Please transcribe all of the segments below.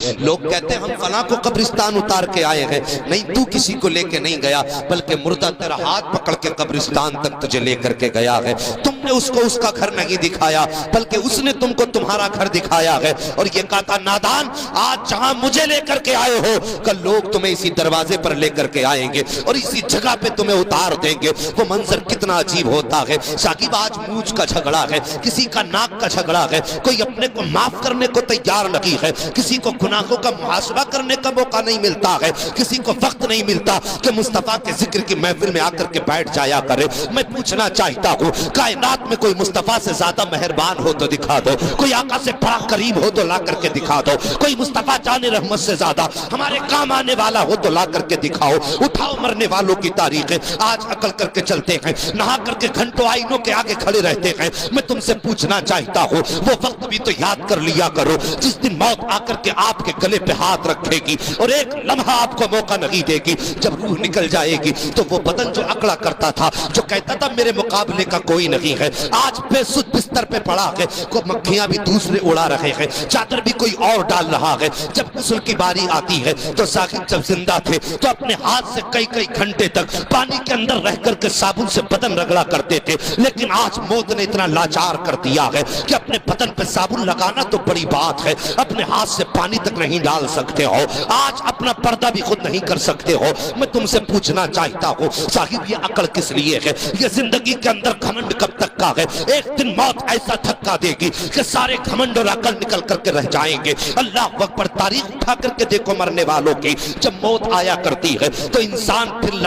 लोग कहते हैं हम फला को कब्रिस्तान उतार के आए हैं। नहीं, तू किसी को लेके नहीं गया, बल्कि मुर्दा तेरा हाथ पकड़ के कब्रिस्तान तक तुझे लेकर के गया है। तुमने उसको उसका घर नहीं दिखाया, बल्कि उसने तुमको तुम्हारा घर दिखाया है और ये कहा था, नादान, आज जहां मुझे लेकर के आए हो, कल लोग तुम्हें इसी दरवाजे पर लेकर के आएंगे और इसी जगह पे तुम्हें उतार देंगे। वो मंजर कितना अजीब होता है। साकिब, आज मूंछ का झगड़ा है, किसी का नाक का झगड़ा है, कोई अपने को माफ करने को तैयार नहीं है, किसी को गुनाहों का मुहासबा करने का मौका नहीं मिलता है, किसी को वक्त नहीं मिलता कि मुस्तफा के जिक्र की महफिल में आकर के बैठ जाया करे। मैं पूछना चाहता हूँ, कायनात में कोई मुस्तफा से ज्यादा मेहरबान हो तो दिखा दो, कोई आका से बड़ा करीब हो तो ला करके दिखा दो, कोई मुस्तफा जाने रहमत से ज्यादा हमारे काम आने वाला हो तो ला करके दिखाओ। उठाओ मरने वालों की तारीखें, आज अकल करके चलते हैं, नहा करके घंटों आईनों के आगे खड़े रहते हैं। मैं तुमसे पूछना चाहता हूँ, वो वक्त भी तो याद कर लिया करो जिस दिन मौत आकर के आपके गले पे हाथ रखेगी और एक लम्हा आपको मौका नहीं देगी। जब रूह निकल जाएगी तो वो बदन जो अकड़ा करता था, जो कहता था मेरे मुकाबले का कोई नहीं है, आज बेसुध बिस्तर पे पड़ा है, को मक्खियां भी दूसरे उड़ा रहे हैं, चादर भी कोई और डाल रहा है। जब गुस्ल की बारी आती है तो साकिब जब जिंदा थे तो अपने हाथ से कई कई घंटे तक पानी के अंदर रह करके साबुन से बदन रगड़ा करते थे, लेकिन आज मौत ने इतना लाचार कर दिया है कि अपने बदन पे साबुन लगाना तो बड़ी बात है, अपने हाथ से पानी तक नहीं डाल सकते हो, आज अपना पर्दा भी खुद नहीं कर सकते हो। मैं तुमसे पूछना चाहता हूँ साहिब, ये अकल किस लिए है? ये जिंदगी के अंदर घमंड कब तक का है? एक दिन मौत ऐसा धक्का देगी कि सारे घमंड और अकल निकल करके रह जाएंगे। अल्लाह अकबर, तारीख उठा करके देखो मरने वालों की, जब मौत आया करती है तो इंसान फिर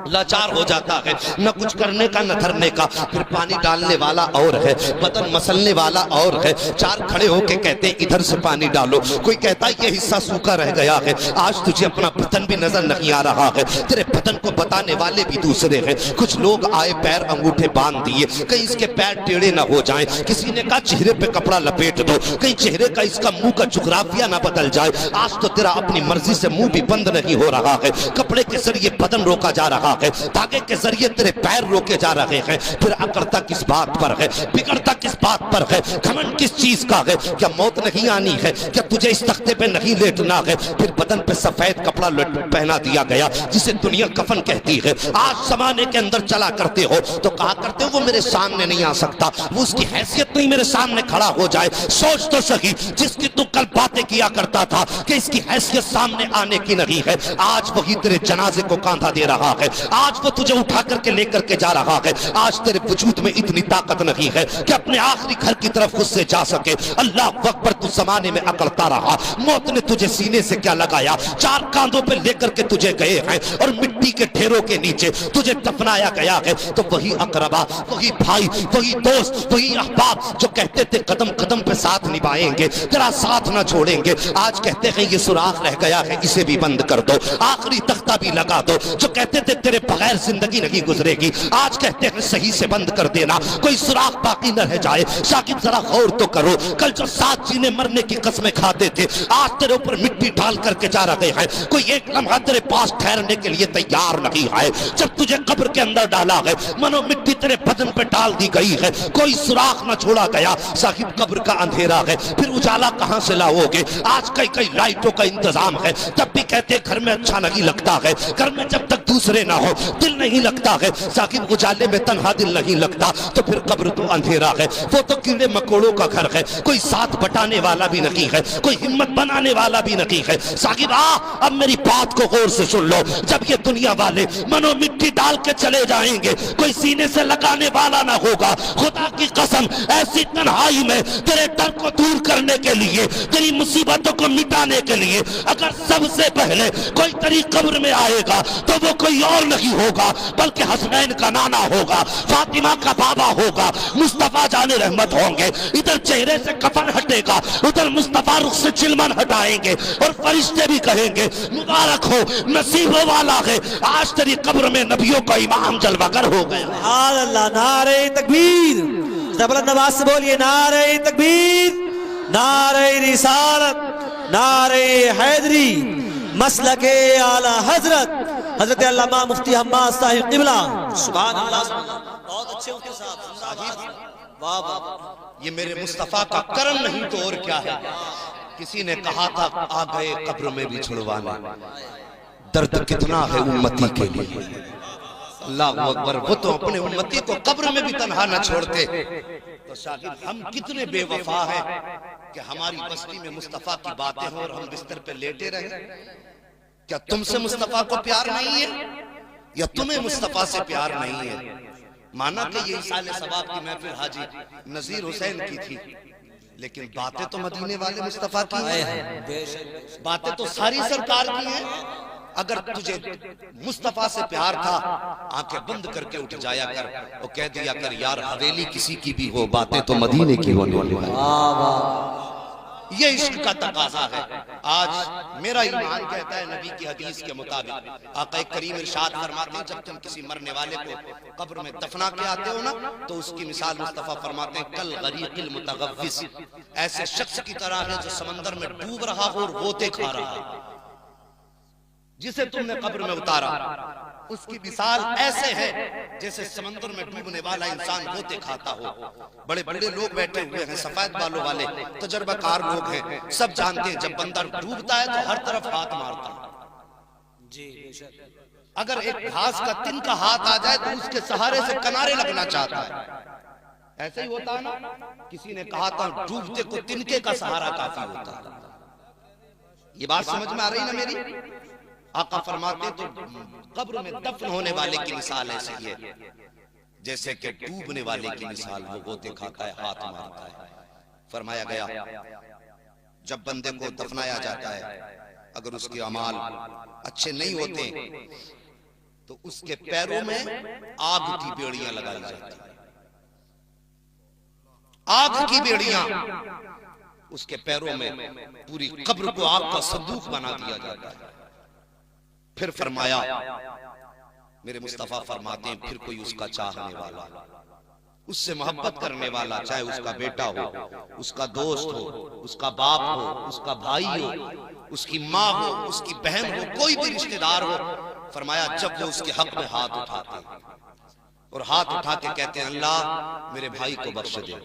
लाचार हो जाता है, न कुछ करने का न धरने का। फिर पानी डालने वाला और है, बदन मसलने वाला और है, चार खड़े होके कहते हैं इधर से पानी डालो, कोई कहता है ये हिस्सा सूखा रह गया है, आज तुझे अपना बदन भी नजर नहीं आ रहा है, तेरे बदन को बताने वाले भी दूसरे हैं। कुछ लोग आए, पैर अंगूठे बांध दिए, कहीं इसके पैर टेढ़े ना हो जाएं, किसी ने कहा चेहरे पे कपड़ा लपेट दो, कहीं चेहरे का इसका मुंह का जुगराफिया ना बदल जाए। आज तो तेरा अपनी मर्जी से मुंह भी बंद नहीं हो रहा है, कपड़े के जरिए बदन रोका जा रहा है, धागे के जरिए तेरे पैर रोके जा रहे हैं। फिर अकड़ता किस बात पर है, बिगड़ता किस बात पर है, घमंड किस चीज का है? क्या मौत नहीं आनी है? क्या तुझे इस तख्ते पे नहीं लेटना है? फिर बदन पे सफेद कपड़ा पहना दिया गया जिसे दुनिया कफन कहती है। आज जमाने के अंदर चला करते हो तो कहा करते हो वो मेरे सामने नहीं आ सकता, वो उसकी हैसियत नहीं मेरे सामने खड़ा हो जाए। सोच तो सही, जिसकी तू कल बातें किया करता था कि इसकी हैसियत सामने आने की नहीं है, आज वही तेरे जनाजे को कांधा दे रहा है, आज वो तुझे उठा करके लेकर के जा रहा है। आज तेरे वजूद में इतनी ताकत नहीं है कि अपने आखिरी घर की तरफ खुद से जा सके। अल्लाह अकबर, तू जमाने में अकड़ता रहा, मौत ने तुझे सीने से क्या लगाया, चार कांधों पे लेकर के तुझे गए हैं और मिट्टी के ढेरों के नीचे तुझे दफनाया गया है। तो वही अकरबा, वही भाई, वही दोस्त, वही अहबाब जो कहते थे कदम कदम पे साथ निभाएंगे, तेरा साथ ना छोड़ेंगे, आज कहते हैं ये सुराख रह गया है, इसे भी बंद कर दो, आखिरी तख्ता भी लगा दो। जो कहते थे तेरे बगैर जिंदगी नहीं गुजरेगी, आज कहते हैं सही से बंद कर देना, कोई सुराख बाकी न रह जाए। साकिब जरा गौर तो करो, कल जो साथ जीने मरने की कसमें खाते थे, आज तेरे ऊपर मिट्टी डाल करके जा रहे हैं, कोई एक लम्हा तेरे पास ठहरने के लिए तैयार नहीं है। जब तुझे कब्र के अंदर डाला है, मनो मिट्टी तेरे बदन पे डाल दी गई है, कोई सुराख न छोड़ा गया। साकिब, कब्र का अंधेरा है, फिर उजाला कहां से लाओगे? आज कई कई लाइटों का इंतजाम है, तब भी कहते घर में अच्छा नहीं लगता है, घर में जब तक दूसरे ना हो दिल नहीं लगता है। साकिब, उजाले में तन्हा दिल नहीं लगता, तो फिर कब्र तो अंधेरा है, वो तो कीड़े मकोड़ों का घर है, कोई साथ बटाने वाला भी नहीं है, कोई हिम्मत बनाने वाला भी नहीं है। साकिब, अब मेरी बात को गौर से सुन लो, जब ये दुनिया वाले मनो मिट्टी डाल के चले जाएंगे, कोई सीने से लगाने वाला ना होगा। खुदा की कसम, ऐसी तन्हाई में तेरे डर को दूर करने के लिए, तेरी मुसीबतों को मिटाने के लिए अगर सबसे पहले कोई तेरी कब्र में आएगा तो वो कोई और नहीं होगा बल्कि हसनैन का नाना होगा, फातिमा का बाबा होगा, मुस्तफा जाने रहमत होंगे। इधर चेहरे से कफन हटेगा, उधर मुस्तफा रुख से चिलमन हटाएंगे और फरिश्ते भी कहेंगे मुबारक हो, नसीबों वाला है, आज तेरी कब्र में नबियों का इमाम जलवागर हो गया। अल्लाह, नारे तकबीर, जबरदस्त आवाज से बोलिए नारे तकबीर, नारे रिसालत, नारे हैदरी, मसलके आला हजरत हजरत अल्लामा मुफ्ती हम्माद साहिब क़िबला। सुभान अल्लाह, बहुत अच्छे उनके साथ। वाह वाह, ये मेरे मुस्तफा का करम नहीं तो और क्या है। किसी ने कहा था आ गए कब्र में भी छुड़वाने, दर्द कितना है उम्मती के लिए। अल्लाह अकबर, वो तो अपने उम्मती को कब्र में भी तन्हा न छोड़ते। तो शागिर्द हम कितने बेवफा हैं कि हमारी बस्ती में मुस्तफा की बातें हो और हम बिस्तर पे लेटे रहे। क्या तुमसे मुस्तफा को प्यार नहीं है या तुम्हें मुस्तफा से प्यार नहीं है? माना कि ये साले सवाब की महफिल हाजी नजीर हुसैन की थी, लेकिन बातें तो मदीने वाले मुस्तफा की हैं, बातें तो सारी सरकार की हैं। अगर तुझे मुस्तफा से प्यार था, आंखें बंद करके उठ जाया कर और कह दिया कर यार हवेली किसी की भी हो, बातें तो मदीने की होने वाली। ये इश्क का तकाजा है। आज मेरा ईमान कहता है नबी की हदीस के मुताबिक आका करीम इरशाद फरमाते हैं, जब तुम किसी मरने वाले को कब्र में दफना के आते हो ना, तो उसकी मिसाल मुस्तफा फरमाते हैं कल गरीकिल मुतगव्विस, ऐसे शख्स की तरह है जो समंदर में डूब रहा हो और गोते खा रहा है। जिसे तुमने कब्र में उतारा उसकी मिसाल ऐसे है जैसे समंदर में डूबने वाला इंसान गोते खाता हो। बड़े बड़े लोग बैठे हुए हैं, सफेद बालों वाले तजर्बाकार लोग हैं, सब जानते हैं जब बंदा डूबता है तो हर तरफ हाथ मारता है जी। अगर एक घास का तिनका हाथ आ जाए तो उसके सहारे से किनारे लगना चाहता है। ऐसे ही होता है ना। किसी ने कहा था डूबते को तिनके का सहारा काफी होता है। ये बात समझ में आ रही ना मेरी? आका फरमाते तो कब्र में दफन होने वाले की मिसाल ऐसी है जैसे कि डूबने वाले की मिसाल, वो गोते खाता है, हाथ मारता है। फरमाया गया जब बंदे को दफनाया जाता है, अगर उसके अमाल अच्छे नहीं होते तो उसके पैरों में आग की बेड़ियां लगाई जाती हैं। आग की बेड़ियां उसके पैरों में, पूरी कब्र को आग का संदूक बना दिया जाता है। फिर फरमाया मेरे मुस्तफा फरमाते हैं फिर कोई उसका चाहने वाला, उससे मोहब्बत करने वाला, चाहे उसका बेटा हो, उसका दोस्त हो, उसका बाप हो, उसका भाई हो, उसकी माँ हो, उसकी बहन हो, कोई भी रिश्तेदार हो, फरमाया जब वो उसके हक में हाथ उठाते और हाथ उठा के कहते हैं अल्लाह मेरे भाई को बख्श दे,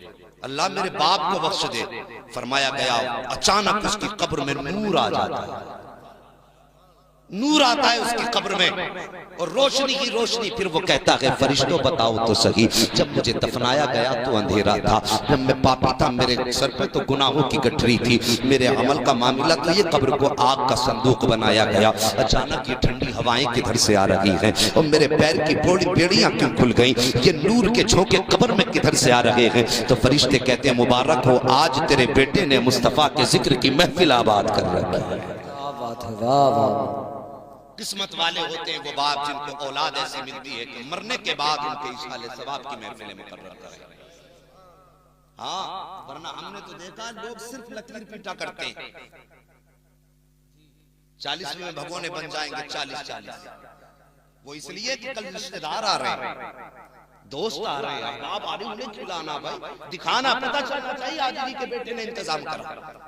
अल्लाह मेरे बाप को बख्श दे, फरमाया गया अचानक उसकी कब्र में नूर आ जाता है। नूर आता है उसकी कब्र में और रोशनी ही रोशनी। फिर वो कहता है फरिश्तों बताओ तो सही, जब मुझे दफनाया गया तो अंधेरा था, जब मैं पापी था मेरे सर पे तो गुनाहों की गठरी थी, मेरे अमल का मामला था, ये कब्र को आग का संदूक बनाया गया। अचानक ये ठंडी हवाएं किधर से आ रही हैं और मेरे पैर की बड़ी बेड़ियां क्यों खुल गई, ये नूर के झोंके कब्र में किधर से आ रहे हैं? तो फरिश्ते कहते हैं मुबारक हो, आज तेरे बेटे ने मुस्तफा के जिक्र की महफिल आबाद कर रखी है। किस्मत वाले होते हैं वो बाप जिनको औलाद ऐसी मिलती है कि मरने के बाद उनके इशाले सवाब की महफिलें मुकर्रर करें। हाँ, वरना हमने तो देखा लोग सिर्फ लकीर पीटा करते हैं। 40 में भगोने बन जाएंगे 40-40। वो इसलिए कि कल रिश्तेदार आ रहे हैं, दोस्त आ रहे हैं, आप आ रहे उन्हें खिलाना भाई, दिखाना, पता चलना चाहिए हाजी जी के बेटे ने इंतजाम करा।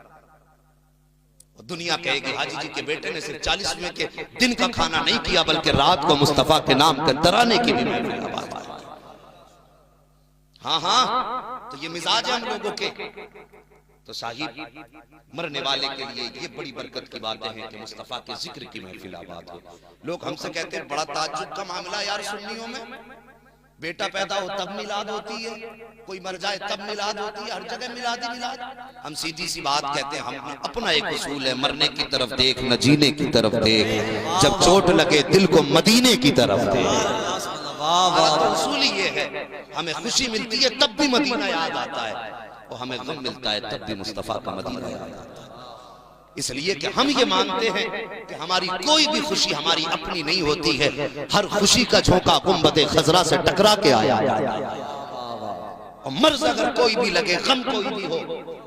दुनिया कहेगी हाजी जी के बेटे ने सिर्फ 40वें के दिन का खाना नहीं किया बल्कि रात को मुस्तफा के नाम के तराने की भी महफिल आबाद की। हाँ हाँ, तो ये मिजाज है हम लोगों के। तो साहिब मरने वाले के लिए ये बड़ी बरकत की बातें हैं कि मुस्तफा के जिक्र की महफिल आबाद हो। लोग हमसे कहते हैं बड़ा ताज्जुब का मामला यार सुन्नियों में, बेटा पैदा हो तब मिलाद होती है, कोई मर जाए तब मिलाद होती है, हर जगह मिलाद ही मिलाद। हम सीधी सी बात कहते हैं, हम अपना एक उसूल है, मरने की तरफ देख न जीने की तरफ देख, जब चोट लगे दिल को मदीने की तरफ देख। हमारा उसूल ही ये है, हमें खुशी मिलती है तब भी मदीना याद आता है और हमें गम मिलता है तब भी मुस्तफा का मदीना याद आता है। इसलिए कि हम ये मानते हैं कि हमारी कोई भी खुशी हमारी अपनी नहीं होती है, हर खुशी का झोंका गुंबदे खजरा से टकरा के आया। और मर्ज अगर कोई भी लगे, गम कोई भी हो,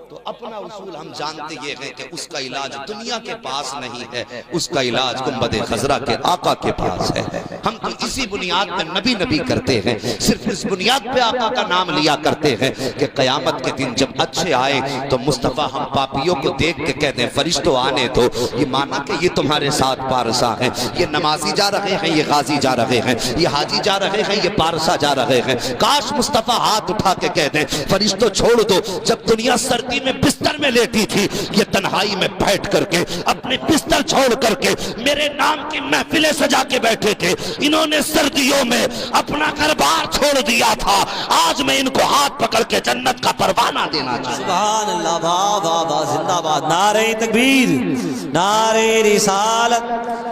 तो अपना उसूल हम जानते ये हैं कि उसका इलाज दुनिया के पास नहीं है, उसका इलाज गुंबदे खजरा के आका के पास है। हम तो इसी बुनियाद पे नबी नबी करते हैं, सिर्फ इस बुनियाद पे आका का नाम लिया करते हैं कि कयामत के दिन जब अच्छे आए तो मुस्तफा हम पापियों को देख के कहते हैं फरिश्तों आने दो, ये माना कि ये तुम्हारे साथ पारसा हैं, ये नमाजी जा रहे हैं, ये गाजी जा रहे हैं, ये हाजी जा रहे हैं, ये पारसा जा रहे हैं। काश मुस्तफा हाथ उठा के कह दें फरिश्तों छोड़ दो, जब दुनिया सर्दी में बिस्तर में लेटी थी, ये तन्हाई में बैठ करके अपने बिस्तर छोड़ करके मेरे नाम की महफिलें सजा के बैठे थे। इन्होंने सर्दियों में अपना घर बार छोड़ दिया था। आज मैं इनको हाथ पकड़ के जन्नत का परवाना देना चाहता हूं। सुभान अल्लाह, वाह वाह वाह, जिंदाबाद। नारे तकबीर, नारे रिसालत,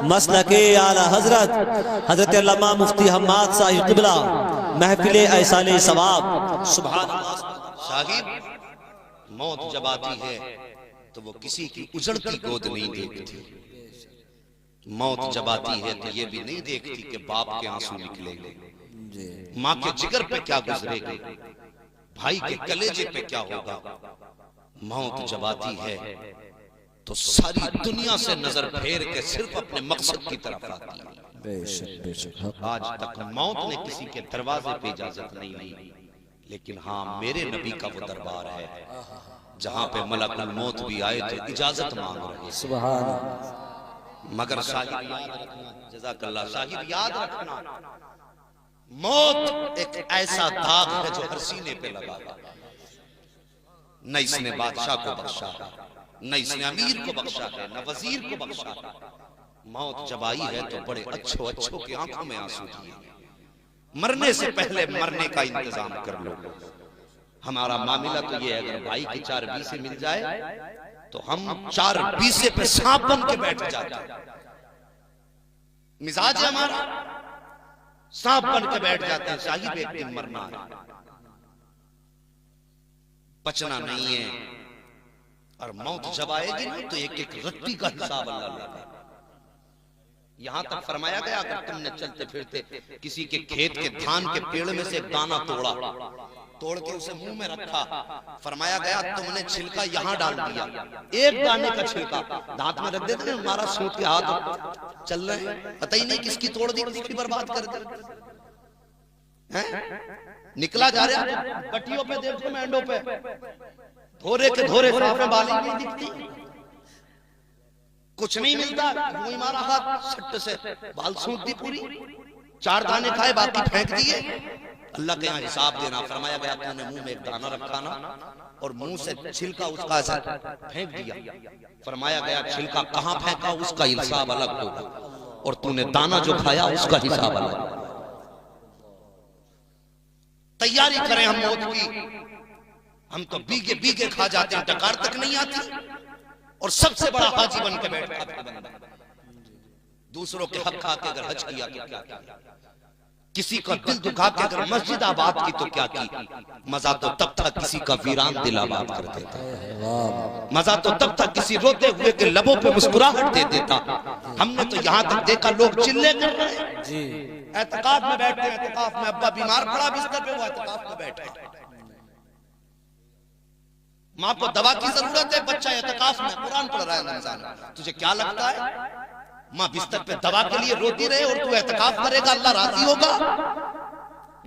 मसलके आला हजरत हजरत अल्लामा मुफ्ती हम्माद साहिब क़िबला, महफिल ऐसाले सवाब। सुभान अल्लाह। साहिब, मौत जब आती है तो वो किसी की उजड़ती गोद नहीं देखती। मौत जब आती है तो ये भी नहीं देखती कि बाप के आंसू निकलेंगे, माँ के जिगर पे क्या गुजरेगा, भाई के कलेजे पे क्या होगा। मौत जब आती है तो सारी दुनिया से नजर फेर के सिर्फ अपने मकसद की तरफ आती है। बेशक बेशक। आज तक मौत ने किसी के दरवाजे पे इजाजत नहीं ली, लेकिन हाँ, मेरे नबी का वो दरबार है जहां पे मलकुल मौत भी आए तो इजाजत मांग रहे हैं। सुभान अल्लाह। मगर साहिब याद रखना, जज़ाकल्लाह साहिब, याद रखना, मौत एक ऐसा दाग है जो हर सीने पे लगा है। न इसने बादशाह को बख्शा है, न इसने अमीर को बख्शा है, न वजीर को बख्शा है। मौत जब आई है तो बड़े अच्छों अच्छों की आंखों में आंसू दिए। मरने से पहले मरने का इंतजाम कर लो। हमारा मामला तो ये है, अगर भाई की 4 बीसे मिल जाए तो हम 4 बीसे पे सांप बन के बैठ जाते हैं। मिजाज है हमारा, सांप बन के बैठ जाते हैं। साहिब, एक दिन मरना है, बचना नहीं है। और मौत जब आएगी ना तो एक एक रत्ती का हिसाब अल्लाह लेगा। यहां तक फरमाया गया, अगर तुमने चलते फिरते किसी के खेत के धान के पेड़ में से एक दाना तोड़ के उसे मुंह में रखा, फरमाया गया तुमने छिलका यहां डाल दिया, एक दाने का छिलका दांत में रख देते ना, हमारा सूट के हाथ चल रहे हैं, पता ही नहीं किसकी तोड़ दी, किसकी बर्बाद कर दी। निकला जा रहा पट्टियों पे, देखो मैंडो पे, धोरे के धोरे साफ बाली नहीं दिखती, कुछ नहीं मिलता, मुंह मारा हाथ सट्ट से बाल सूट दी पूरी, 4 दाने खाए बाकी फेंक दिए। अल्लाह के यहाँ हिसाब देना। फरमाया गया तूने मुंह में एक दाना रखा ना और मुंह से छिलका उसका फेंक दिया। फरमाया गया छिलका कहाँ फेंका उसका हिसाब अलग होगा, और तूने दाना जो खाया उसका हिसाब अलग। तैयारी करें हम मौत की। हम तो बीगे बीगे खा जाते हैं, डकार तक नहीं आती, और सबसे बड़ा हाजी बन के बैठा बंदा। दूसरों के हक खा के अगर हज किया तो क्या किया, किसी का दिल दुखा के अगर मस्जिद आबाद की तो क्या की। मजा तो तब था किसी का वीरान दिल आबाद कर देता, मजा तो तब था किसी रोते हुए के लबों पे मुस्कुराहट दे देता। हमने तो यहाँ तक देखा लोग चिल्ले कर रहे हैं जी, एतकाफ में बैठे हैं, एतकाफ में अब्बा बीमार पड़ा बिस्तर पे, वो एतकाफ में बैठा है। माँ को दवा की जरूरत है, बच्चा एतकाफ में कुरान पढ़ रहा है रमजान, तुझे क्या लगता है माँ बिस्तर पे दवा के लिए रोती रहे और तू एतकाफ करेगा, अल्लाह राजी होगा?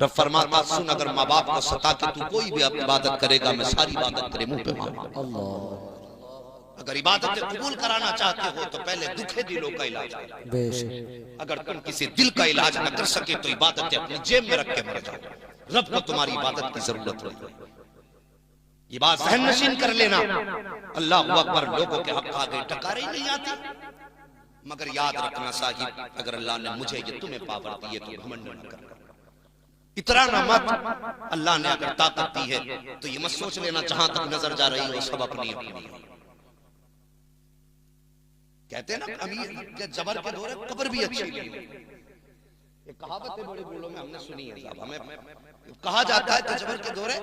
रब फरमाता सुन, अगर माँ बाप को सता के तू कोई भी इबादत करेगा, मैं सारी इबादत तेरे मुंह पे मांगूंगा। अगर इबादत कबूल कराना चाहते हो तो पहले दुखे दिलों का इलाज करो। अगर तुम किसी दिल का इलाज न कर सके तो इबादत अपनी जेब में रख के मर जाओ। रब को तुम्हारी इबादत की जरूरत है, ये बात जहन नशीन कर लेना। अल्लाह अकबर, लोगों के हक आ गए, टकारे ही नहीं आती। मगर याद रखना साहिब, अगर अल्लाह ने मुझे ये तुम्हें पावर दी है तो घमंड न करना, इतराना मत। अल्लाह ने अगर ताकत दी है तो ये मत सोच लेना जहां तक नजर जा रही हो सब अपनी अपनी। कहते हैं ना अमीर के जबर के दौरे कब्र भी अच्छी नहीं है, ये कहावत है बड़े बोलों में हमने सुनी है साहब। हमें कहा जाता है कि जबर के दौरे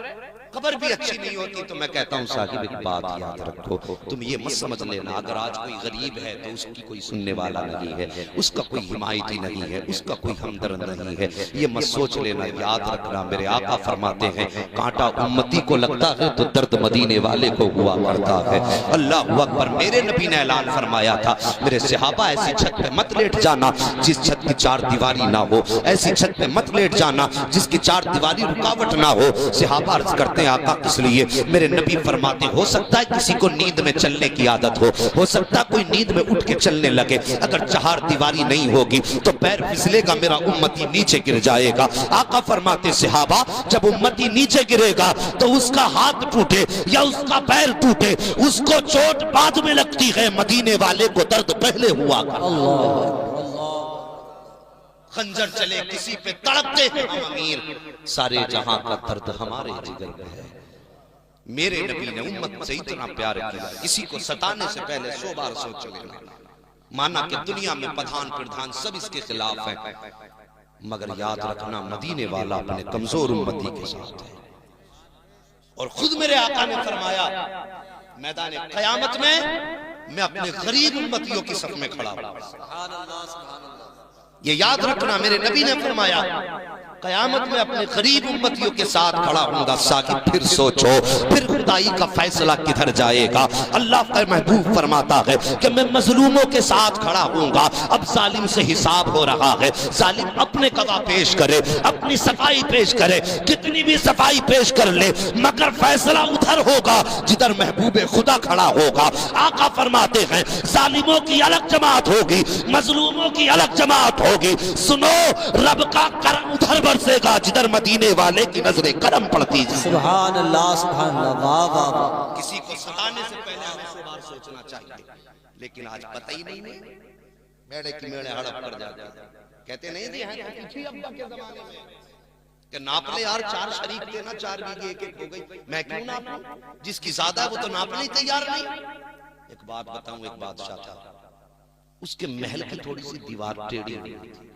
कब्र भी अच्छी नहीं होती। तो मैं कहता हूँ साहिब एक बात याद रखो, तुम ये मत समझ लेना अगर आज कोई गरीब है तो उसकी कोई सुनने वाला नहीं है, उसका कोई हिमायती नहीं है, उसका कोई हमदर्द नहीं है, ये मत सोच लेना। याद रखना मेरे आका फरमाते हैं कांटा उम्मती को लगता है तो दर्द मदीने वाले को हुआ करता है। अल्लाह अकबर। मेरे नबी ने ऐलान फरमाया था मेरे सहाबा ऐसी छत पे मत लेट जाना जिस छत की 4 दीवारी ना हो, ऐसी छत पे मत लेट जाना जिसकी चार दीवारी रुकावट ना हो। सहाबा अर्ज करते हैं आका किस लिए? मेरे नबी फरमाते हो सकता है किसी को नींद में चलने की आदत हो सकता है कोई नींद में उठ के चलने लगे, अगर चार दीवारी नहीं होगी तो पैर फिसलेगा, मेरा उम्मती नीचे गिर जाएगा। आका फरमाते सहाबा जब उम्मती नीचे गिरेगा तो उसका हाथ टूटे या उसका पैर टूटे, उसको चोट बाद में लगती है, मदीने वाले को दर्द पहले हुआ। खंजर चले किसी पे तड़पते हैं हम अमीर, सारे जहां का दर्द हमारे जिगर में है। मेरे नबी ने उम्मत से इतना प्यार किया, किसी को सताने से पहले 100 बार सोच लेना। माना कि दुनिया में प्रधान प्रधान सब इसके खिलाफ है, मगर याद रखना मदीने वाला अपने कमजोर उम्मती के साथ है। और खुद मेरे आका ने फरमाया मैदान क़यामत में मैं अपने गरीब उम्मतियों की सफ में खड़ा हूं। ये याद रखना, मेरे नबी ने फरमाया क़यामत में अपने गरीब उम्मतियों के साथ खड़ा होगा। साकिब फिर सोचो, फिर खुदाई का फैसला किधर जाएगा? अल्लाह का महबूब फरमाता है कि मैं मजलूमों के साथ खड़ा होऊंगा। अब जालिम से हिसाब हो रहा है, जालिम अपने गवाह पेश करे, अपनी सफाई पेश करे, कितनी भी सफाई पेश कर ले, मगर फैसला उधर होगा जिधर महबूब खुदा खड़ा होगा। आका फरमाते हैं जालिमों की अलग जमात होगी, मजलूमों की अलग जमात होगी। सुनो, रब का करम उधर बरसेगा जिधर मदीने वाले की नजरें करम पड़ती है। सुभान अल्लाह, सुभान अल्लाह, वाह वाह वाह। किसी को सताने से पहले हमें 100 बार सोचना चाहिए, लेकिन आज पता ही नहीं है, मेड़े की मेड़े हड़प कर जाते हैं। कहते नहीं थे हैं पिछली अब्बा के जमाने में कि नाप ले यार, 4 शरीक थे ना, 4 बीघे एक एक हो गई, मैं क्यों नापूं? जिसकी ज्यादा है वो तो नापने ही तैयार नहीं। एक बात बताऊं, एक बादशाह था, उसके महल की थोड़ी सी दीवार टेढ़ी हुई थी।